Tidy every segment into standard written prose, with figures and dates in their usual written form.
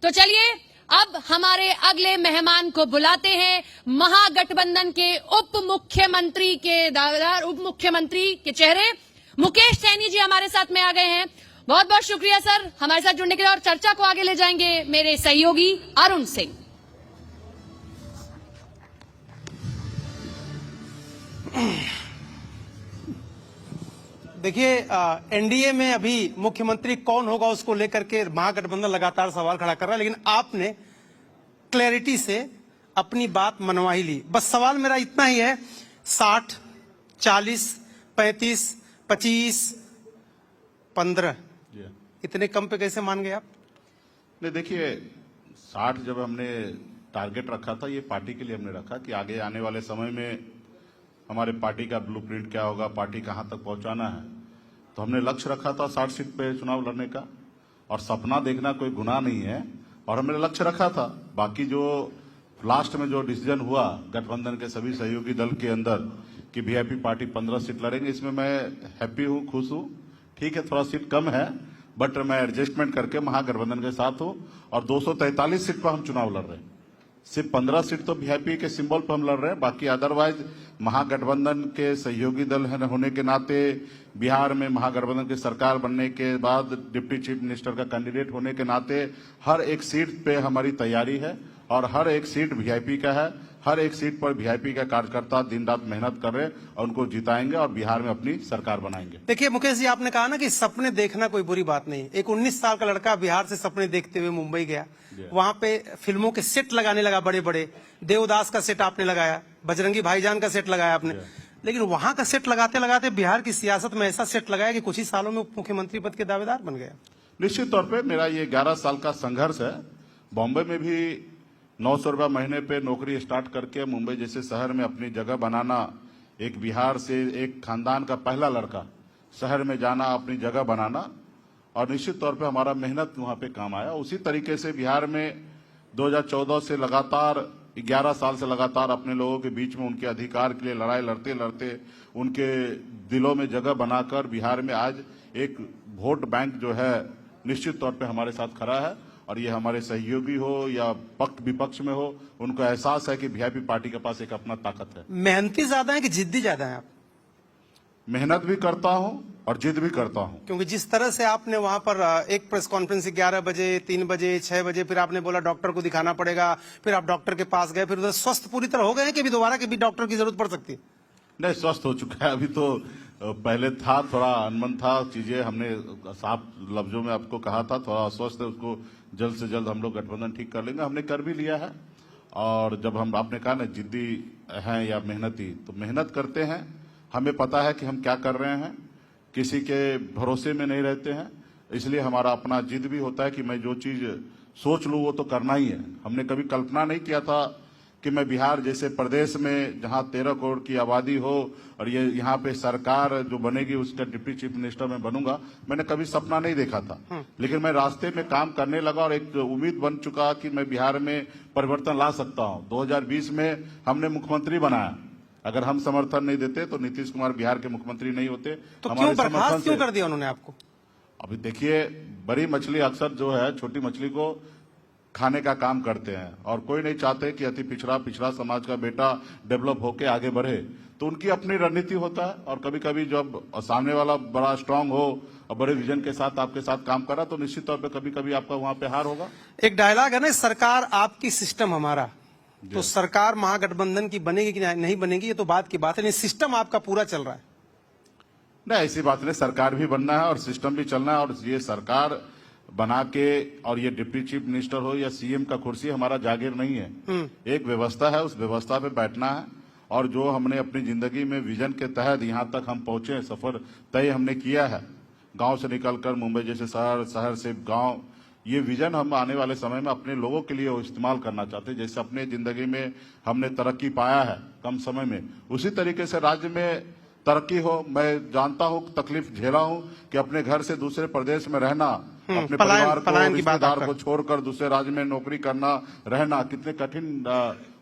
तो चलिए अब हमारे अगले मेहमान को बुलाते हैं। महागठबंधन के उप मुख्यमंत्री के दावेदार, उप मुख्यमंत्री के चेहरे मुकेश सैनी जी हमारे साथ में आ गए हैं। बहुत बहुत शुक्रिया सर हमारे साथ जुड़ने के लिए। और चर्चा को आगे ले जाएंगे मेरे सहयोगी अरुण सिंह। देखिए, एनडीए में अभी मुख्यमंत्री कौन होगा उसको लेकर के महागठबंधन लगातार सवाल खड़ा कर रहा है, लेकिन आपने क्लैरिटी से अपनी बात मनवा ही ली। बस सवाल मेरा इतना ही है, 60, 40, 35, 25, 15 इतने कम पे कैसे मान गए आप? नहीं, देखिए 60 जब हमने टारगेट रखा था, ये पार्टी के लिए हमने रखा कि आगे आने वाले समय में हमारे पार्टी का ब्लूप्रिंट क्या होगा, पार्टी कहां तक पहुंचाना है। तो हमने लक्ष्य रखा था 60 सीट पे चुनाव लड़ने का, और सपना देखना कोई गुनाह नहीं है, और हमने लक्ष्य रखा था। बाकी जो लास्ट में जो डिसीजन हुआ गठबंधन के सभी सहयोगी दल के अंदर कि वीआईपी पार्टी 15 सीट लड़ेंगे, इसमें मैं हैप्पी हूं, खुश हूं। ठीक है, थोड़ा सीट कम है, बट मैं एडजस्टमेंट करके महागठबंधन के साथ हूं, और 243 सीट पर हम चुनाव लड़ रहे हैं। सिर्फ 15 सीट तो वीआईपी के सिंबल पर हम लड़ रहे हैं, बाकी अदरवाइज महागठबंधन के सहयोगी दल होने के नाते, बिहार में महागठबंधन की सरकार बनने के बाद डिप्टी चीफ मिनिस्टर का कैंडिडेट होने के नाते हर एक सीट पे हमारी तैयारी है, और हर एक सीट वीआईपी का है। हर एक सीट पर वीआईपी का कार्यकर्ता दिन रात मेहनत कर रहे हैं, और उनको जिताएंगे और बिहार में अपनी सरकार बनाएंगे। देखिए मुकेश जी, आपने कहा ना कि सपने देखना कोई बुरी बात नहीं। एक 19 साल का लड़का बिहार से सपने देखते हुए मुंबई गया, वहां पे फिल्मों के सेट लगाने लगा, बड़े बड़े देवदास का सेट आपने लगाया, बजरंगी भाईजान का सेट लगाया आपने, लेकिन वहां का सेट लगाते लगाते बिहार की सियासत में ऐसा सेट लगाया कि कुछ ही सालों में उप मुख्यमंत्री पद के दावेदार बन गया। निश्चित तौर पर मेरा ये 11 साल का संघर्ष है। बॉम्बे में भी 900 रुपया महीने पे नौकरी स्टार्ट करके मुंबई जैसे शहर में अपनी जगह बनाना, एक बिहार से एक खानदान का पहला लड़का शहर में जाना, अपनी जगह बनाना, और निश्चित तौर पे हमारा मेहनत वहां पे काम आया। उसी तरीके से बिहार में 2014 से लगातार 11 साल से लगातार अपने लोगों के बीच में उनके अधिकार के लिए लड़ाई लड़ते लड़ते उनके दिलों में जगह बनाकर बिहार में आज एक वोट बैंक जो है निश्चित तौर पे हमारे साथ खड़ा है। और ये हमारे सहयोगी हो या पक्ष विपक्ष में हो, उनको एहसास है कि वीआईपी पार्टी के पास एक अपना ताकत है। मेहनती ज्यादा है कि जिद्दी ज्यादा है आप? मेहनत भी करता हूं और जिद भी करता हूं। क्योंकि जिस तरह से आपने वहां पर एक प्रेस कॉन्फ्रेंस 11 बजे, 3 बजे, 6 बजे, फिर आपने बोला डॉक्टर को दिखाना पड़ेगा, फिर आप डॉक्टर के पास गए, फिर उधर स्वस्थ पूरी तरह हो गए कि अभी दोबारा के भी डॉक्टर की जरूरत पड़ सकती है? नहीं, स्वस्थ हो चुका है। अभी तो पहले था, थोड़ा अनमन था, चीजें हमने साफ लफ्जों में आपको कहा था, थोड़ा अस्वस्थ है, उसको जल्द से जल्द हम लोग गठबंधन ठीक कर लेंगे। हमने कर भी लिया है। और जब हम आपने कहा ना जिद्दी हैं या मेहनती, तो मेहनत करते हैं, हमें पता है कि हम क्या कर रहे हैं, किसी के भरोसे में नहीं रहते हैं। इसलिए हमारा अपना जिद भी होता है कि मैं जो चीज सोच लूं वो तो करना ही है। हमने कभी कल्पना नहीं किया था कि मैं बिहार जैसे प्रदेश में जहां 13 करोड़ की आबादी हो और ये यहाँ पे सरकार जो बनेगी उसका डिप्टी चीफ मिनिस्टर में बनूंगा, मैंने कभी सपना नहीं देखा था। लेकिन मैं रास्ते में काम करने लगा और एक उम्मीद बन चुका कि मैं बिहार में परिवर्तन ला सकता हूं। 2020 में हमने मुख्यमंत्री बनाया। अगर हम समर्थन नहीं देते तो नीतीश कुमार बिहार के मुख्यमंत्री नहीं होते। तो क्यों बर्खास्त क्यों कर दिया उन्होंने आपको? अभी देखिए, बड़ी मछली अक्सर जो है छोटी मछली को खाने का काम करते हैं, और कोई नहीं चाहते कि अति पिछड़ा समाज का बेटा डेवलप होके आगे बढ़े। तो उनकी अपनी रणनीति होता है, और कभी कभी जब सामने वाला बड़ा स्ट्रांग हो और बड़े विजन के साथ आपके साथ काम करा, तो निश्चित तौर पे कभी कभी आपका वहां पे हार होगा। एक डायलॉग है ना, सरकार आपकी सिस्टम हमारा। तो सरकार महागठबंधन की बनेगी कि नहीं बनेगी ये तो बात की बात है, लेकिन सिस्टम आपका पूरा चल रहा है। नहीं, ऐसी बात नहीं, सरकार भी बनना है और सिस्टम भी चलना है। और ये सरकार बना के, और ये डिप्टी चीफ मिनिस्टर हो या सीएम का कुर्सी हमारा जागीर नहीं है। एक व्यवस्था है, उस व्यवस्था पे बैठना है। और जो हमने अपनी जिंदगी में विजन के तहत यहाँ तक हम पहुंचे, सफर तय हमने किया है, गांव से निकलकर मुंबई जैसे शहर, शहर से गांव, ये विजन हम आने वाले समय में अपने लोगों के लिए इस्तेमाल करना चाहते हैं। जैसे अपने जिंदगी में हमने तरक्की पाया है कम समय में, उसी तरीके से राज्य में तरक्की हो। मैं जानता हूं, तकलीफ झेला हूं कि अपने घर से दूसरे प्रदेश में रहना, अपने परिवार को, रिश्तेदार को छोड़कर दूसरे राज्य में नौकरी करना, रहना कितने कठिन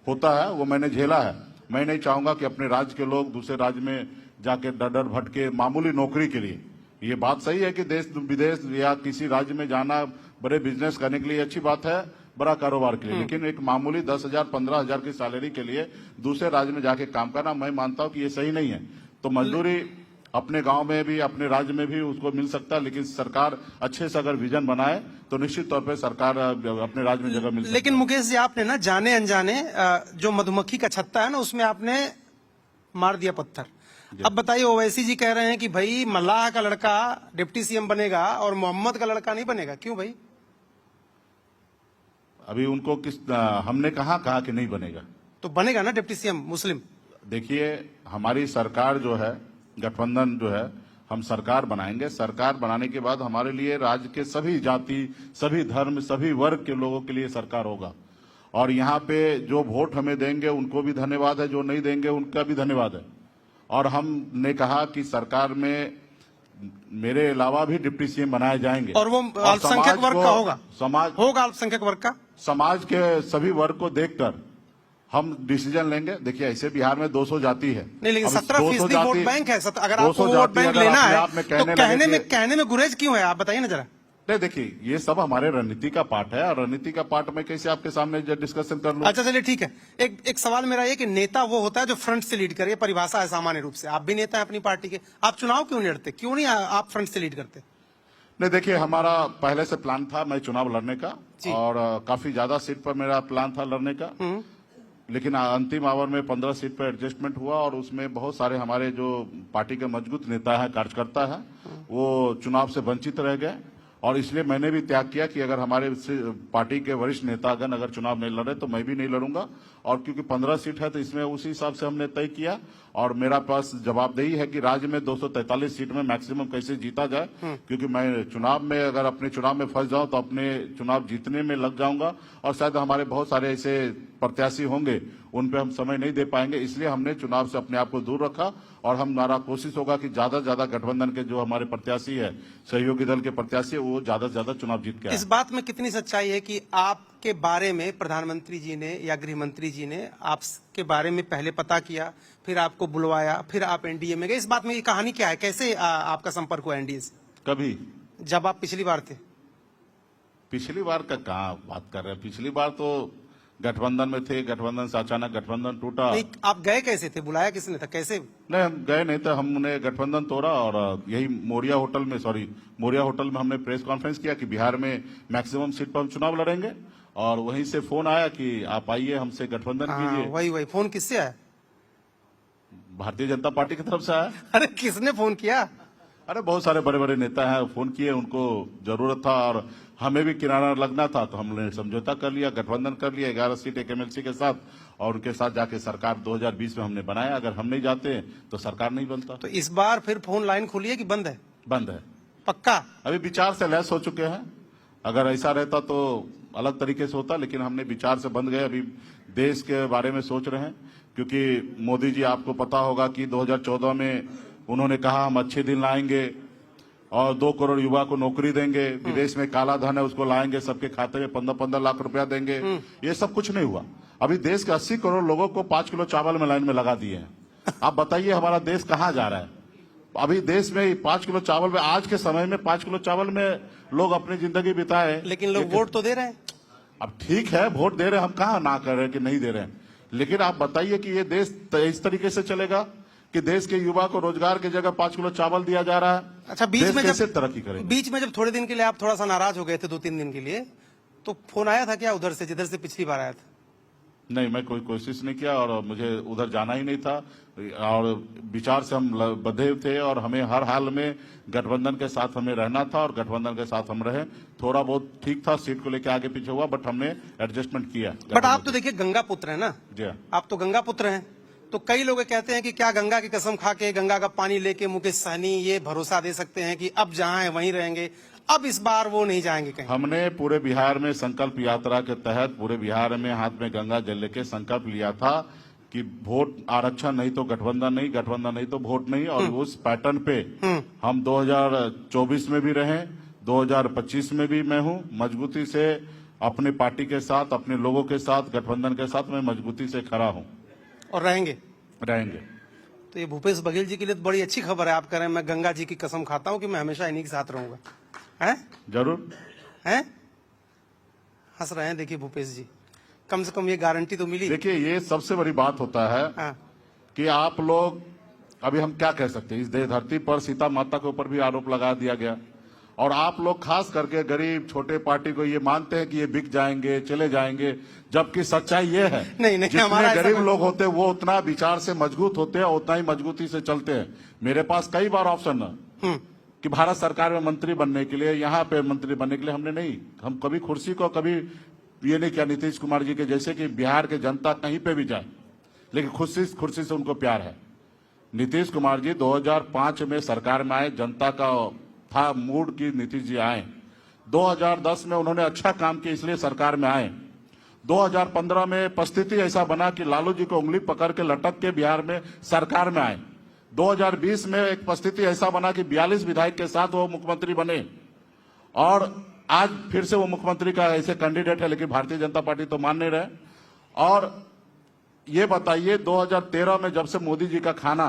होता है, वो मैंने झेला है। मैं नहीं चाहूंगा कि अपने राज्य के लोग दूसरे राज्य में जाके डर भटके मामूली नौकरी के लिए। ये बात सही है कि देश विदेश या किसी राज्य में जाना बड़े बिजनेस करने के लिए अच्छी बात है, बड़ा कारोबार के लिए, लेकिन एक मामूली 10,000 15,000 की सैलरी के लिए दूसरे राज्य में जाके काम करना, मैं मानता हूं कि ये सही नहीं है। तो मजदूरी अपने गांव में भी, अपने राज्य में भी उसको मिल सकता है, लेकिन सरकार अच्छे से अगर विजन बनाए तो निश्चित तौर पे सरकार अपने राज्य में जगह मिल सकती है। लेकिन मुकेश जी, आपने ना जाने अनजाने जो मधुमक्खी का छत्ता है ना, उसमें आपने मार दिया पत्थर। अब बताइए, ओवैसी जी कह रहे हैं कि भाई मल्लाह का लड़का डिप्टी सीएम बनेगा और मोहम्मद का लड़का नहीं बनेगा। क्यों भाई? अभी उनको हमने कहा कि नहीं बनेगा? तो बनेगा ना डिप्टी सीएम मुस्लिम। देखिए, हमारी सरकार जो है, गठबंधन जो है, हम सरकार बनाएंगे। सरकार बनाने के बाद हमारे लिए राज्य के सभी जाति, सभी धर्म, सभी वर्ग के लोगों के लिए सरकार होगा। और यहाँ पे जो वोट हमें देंगे उनको भी धन्यवाद है, जो नहीं देंगे उनका भी धन्यवाद है। और हमने कहा कि सरकार में मेरे अलावा भी डिप्टी सीएम बनाए जाएंगे, और वो अल्पसंख्यक वर्ग का होगा। समाज होगा अल्पसंख्यक वर्ग का। समाज के सभी वर्ग को देखकर हम डिसीजन लेंगे। देखिए, ऐसे बिहार में 200 जाति है, नहीं, लेकिन 17% 17% वोट बैंक है। अगर आपको वोट बैंक लेना है तो कहने में गुरेज क्यों है? आप बताइए ना जरा। नहीं, देखिए, ये सब हमारे रणनीति का पार्ट है, और रणनीति का पार्ट में कैसे आपके सामने डिस्कशन कर लूं? अच्छा, चलिए ठीक है। एक सवाल मेरा ये कि नेता वो होता है जो फ्रंट से लीड करे, परिभाषा है सामान्य रूप से। आप भी नेता है अपनी पार्टी के, आप चुनाव क्यों नहीं लड़ते? क्यों नहीं आप फ्रंट से लीड करते? नहीं, देखिए, हमारा पहले से प्लान था मैं चुनाव लड़ने का, और काफी ज्यादा सीट पर मेरा प्लान था लड़ने का, लेकिन अंतिम आवर में 15 सीट पर एडजस्टमेंट हुआ, और उसमें बहुत सारे हमारे जो पार्टी के मजबूत नेता है, कार्यकर्ता है, वो चुनाव से वंचित रह गए। और इसलिए मैंने भी त्याग किया कि अगर हमारे पार्टी के वरिष्ठ नेतागण अगर चुनाव नहीं लड़े तो मैं भी नहीं लड़ूंगा। और क्योंकि 15 सीट है तो इसमें उसी हिसाब से हमने तय किया, और मेरा पास जवाबदेही है कि राज्य में 243 सीट में मैक्सिमम कैसे जीता जाए, क्योंकि मैं चुनाव में अगर अपने चुनाव में फंस जाऊं तो अपने चुनाव जीतने में लग जाऊंगा, और शायद हमारे बहुत सारे ऐसे प्रत्याशी होंगे उन पे हम समय नहीं दे पाएंगे। इसलिए हमने चुनाव से अपने आप को दूर रखा, और हमारा कोशिश होगा कि ज्यादा से ज्यादा गठबंधन के जो हमारे प्रत्याशी है, सहयोगी दल के प्रत्याशी, वो ज्यादा से ज्यादा चुनाव जीत के आए। इस बात में कितनी सच्चाई है कि आपके बारे में प्रधानमंत्री जी ने या गृह मंत्री जी ने आपके बारे में पहले पता किया, फिर आपको बुलवाया, फिर आप एनडीए में गए? इस बात में ये कहानी क्या है? कैसे आपका संपर्क हुआ एनडीए से? कभी, जब आप पिछली बार थे। पिछली बार का कहाँ बात कर रहे हैं? पिछली बार तो गठबंधन में थे, गठबंधन से अचानक गठबंधन टूटा। नहीं, आप गए कैसे थे? बुलाया किसने था? कैसे? नहीं, हम गए नहीं थे, हमने गठबंधन तोड़ा, और यही मोरिया होटल में हमने प्रेस कॉन्फ्रेंस किया कि बिहार में मैक्सिमम सीट पर हम चुनाव लड़ेंगे, और वहीं से फोन आया कि आप आइए हमसे गठबंधन कीजिए। वही फोन किससे आया? भारतीय जनता पार्टी की तरफ से आया। अरे किसने फोन किया? अरे बहुत सारे बड़े बड़े नेता हैं, फोन किए, उनको जरूरत था, और हमें भी किनारा लगना था, तो हमने समझौता कर लिया, गठबंधन कर लिया 11 सीट एक एमएलसी के साथ, और उनके साथ जाके सरकार 2020 में हमने बनाया। अगर हम नहीं जाते तो सरकार नहीं बनता। तो इस बार फिर फोन लाइन खुली है कि बंद है? बंद है। पक्का? अभी विचार से लैस हो चुके हैं। अगर ऐसा रहता तो अलग तरीके से होता, लेकिन हमने विचार से बंद गए। अभी देश के बारे में सोच रहे हैं, क्योंकि मोदी जी, आपको पता होगा कि 2014 में उन्होंने कहा हम अच्छे दिन लाएंगे और 2 करोड़ युवा को नौकरी देंगे, विदेश में काला धन है उसको लाएंगे, सबके खाते में 15-15 लाख रुपया देंगे। ये सब कुछ नहीं हुआ। अभी देश के 80 करोड़ लोगों को 5 किलो चावल में लाइन में लगा दिए हैं। आप बताइए हमारा देश कहाँ जा रहा है? अभी देश में 5 किलो चावल में, आज के समय में 5 किलो चावल में लोग अपनी जिंदगी बिताए। लेकिन लोग वोट तो दे रहे हैं। अब ठीक है, वोट दे रहे हैं, हम कहाँ ना कर रहे हैं कि नहीं दे रहे हैं, लेकिन आप बताइए कि ये देश इस तरीके से चलेगा कि देश के युवा को रोजगार की जगह 5 किलो चावल दिया जा रहा है? अच्छा, बीच में कैसे तरक्की करेंगे? बीच में जब थोड़े दिन के लिए आप थोड़ा सा नाराज हो गए थे, 2-3 दिन के लिए, तो फोन आया था क्या उधर से, जिधर से पिछली बार आया था? नहीं, मैं कोई कोशिश नहीं किया, और मुझे उधर जाना ही नहीं था, और विचार से हम बंधे थे, और हमें हर हाल में गठबंधन के साथ हमें रहना था, और गठबंधन के साथ हम रहे। थोड़ा बहुत ठीक था, सीट को लेकर आगे पीछे हुआ, बट हमने एडजस्टमेंट किया। बट आप तो देखिए गंगा पुत्र है ना? जी, आप तो गंगा पुत्र हैं। तो कई लोग कहते हैं कि क्या गंगा की कसम खा के, गंगा का पानी लेके मुकेश सहनी ये भरोसा दे सकते हैं कि अब जहां है वहीं रहेंगे, अब इस बार वो नहीं जाएंगे कहीं? हमने पूरे बिहार में संकल्प यात्रा के तहत पूरे बिहार में हाथ में गंगा जल लेके संकल्प लिया था कि वोट आरक्षण नहीं तो गठबंधन नहीं, गठबंधन नहीं तो वोट नहीं। और उस पैटर्न पे हम 2024 में भी रहे, 2025 में भी मैं हूं मजबूती से अपने पार्टी के साथ, अपने लोगों के साथ, गठबंधन के साथ मैं मजबूती से खड़ा हूं, और रहेंगे। तो ये भूपेश बघेल जी के लिए तो बड़ी अच्छी खबर है। आप कह रहे हैं मैं गंगा जी की कसम खाता हूं कि मैं हमेशा इन्हीं के साथ रहूंगा। हैं? जरूर हैं? हंस रहे हैं, देखिए भूपेश जी, कम से कम ये गारंटी तो मिली। देखिए, ये सबसे बड़ी बात होता है हाँ। कि आप लोग, अभी हम क्या कह सकते हैं, इस देश धरती पर सीता माता के ऊपर भी आरोप लगा दिया गया, और आप लोग खास करके गरीब छोटे पार्टी को ये मानते हैं कि ये बिक जाएंगे, चले जाएंगे, जबकि सच्चाई ये है नहीं, जितने हमारा ऐसा गरीब लोग होते हैं वो उतना विचार से मजबूत होते हैं, उतना ही मजबूती से चलते हैं। मेरे पास कई बार ऑप्शन है कि भारत सरकार में मंत्री बनने के लिए, यहाँ पे मंत्री बनने के लिए, हम कभी कुर्सी को कभी ये नहीं किया नीतीश कुमार जी के जैसे कि बिहार के जनता कहीं पे भी जाए, लेकिन कुर्सी से उनको प्यार है। नीतीश कुमार जी 2005 में सरकार में आए, जनता का था मूड की नीतीश जी आए। 2010 में उन्होंने अच्छा काम किया इसलिए सरकार में आए। 2015 में परिस्थिति ऐसा बना कि लालू जी को उंगली पकड़ के लटक के बिहार में सरकार में आए। 2020 में एक परिस्थिति ऐसा बना कि 42 विधायक के साथ वो मुख्यमंत्री बने, और आज फिर से वो मुख्यमंत्री का ऐसे कैंडिडेट है, लेकिन भारतीय जनता पार्टी तो मान नहीं रहे। और ये बताइए 2013 में जब से मोदी जी का खाना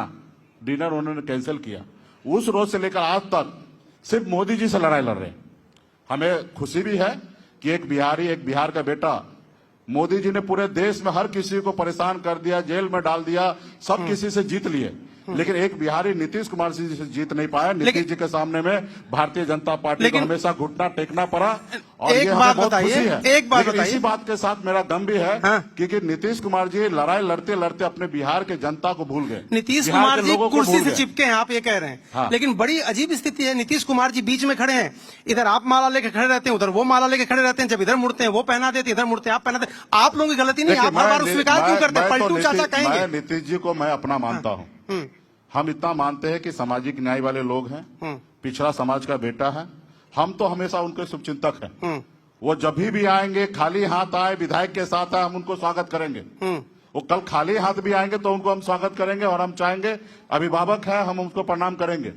डिनर उन्होंने कैंसिल किया, उस रोज से लेकर आज तक सिर्फ मोदी जी से लड़ाई लड़ रहे हैं। हमें खुशी भी है कि एक बिहार का बेटा, मोदी जी ने पूरे देश में हर किसी को परेशान कर दिया, जेल में डाल दिया, सब किसी से जीत लिए, लेकिन एक बिहारी नीतीश कुमार जी से जीत नहीं पाया। नीतीश जी के सामने में भारतीय जनता पार्टी को हमेशा घुटना टेकना पड़ा, और एक ये बात हमें बहुत बताइए, खुशी है। एक बात लेकिन बताइए, इसी बात के साथ मेरा गम भी है हाँ। क्योंकि नीतीश कुमार जी लड़ाई लड़ते लड़ते अपने बिहार के जनता को भूल गए। नीतीश बिहार कुमार के जी लोगों को कुर्सी भूल से गए। चिपके हैं, आप ये कह रहे हैं। हाँ। लेकिन बड़ी अजीब स्थिति है, नीतीश कुमार जी बीच में खड़े हैं, इधर आप माला लेके खड़े रहते हैं, उधर वो माला लेके खड़े रहते हैं, जब इधर मुड़ते हैं वो पहना देते, इधर मुड़ते हैं आप पहना देते। आप लोगों की गलती नहीं, देखिए, आप हर बार स्वीकार क्यों करते हैं? पलटू चाचा कहेंगे। मैं नीतीश जी को मैं अपना मानता हूँ। हम इतना मानते हैं कि सामाजिक न्याय वाले लोग हैं, पिछड़ा समाज का बेटा है, हम तो हमेशा उनके शुभचिंतक हैं। वो जब भी आएंगे, खाली हाथ आए, विधायक के साथ आए, हम उनको स्वागत करेंगे। वो कल खाली हाथ भी आएंगे तो उनको हम स्वागत करेंगे, और हम चाहेंगे अभिभावक है, हम उनको प्रणाम करेंगे।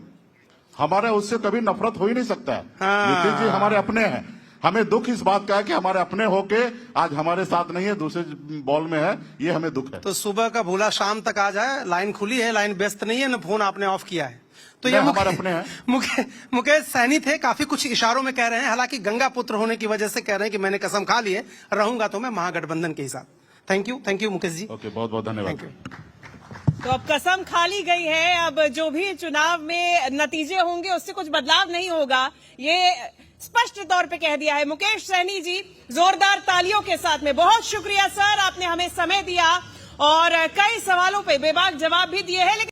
हमारे उससे कभी नफरत हो ही नहीं सकता है। नीतीश जी हमारे अपने हैं। हमें दुख इस बात का है कि हमारे अपने होके आज हमारे साथ नहीं है, दूसरे बॉल में है, ये हमें दुख है। तो सुबह का भूला शाम तक आ जाए, लाइन खुली है, लाइन व्यस्त नहीं है, न फोन आपने ऑफ किया है। तो ये हमारे अपने हैं। मुकेश सैनी थे, काफी कुछ इशारों में कह रहे हैं, हालांकि गंगा पुत्र होने की वजह से कह रहे हैं कि मैंने कसम खा ली है, रहूंगा तो मैं महागठबंधन के हिसाब। Thank you Mukesh ji. Okay, बहुत बहुत धन्यवाद। Thank you. तो अब कसम खा ली गई है, अब जो भी चुनाव में नतीजे होंगे उससे कुछ बदलाव नहीं होगा, ये स्पष्ट तौर पे कह दिया है मुकेश सैनी जी। जोरदार तालियों के साथ में बहुत शुक्रिया सर, आपने हमें समय दिया और कई सवालों पे बेबाक जवाब भी दिए हैं। लेकिन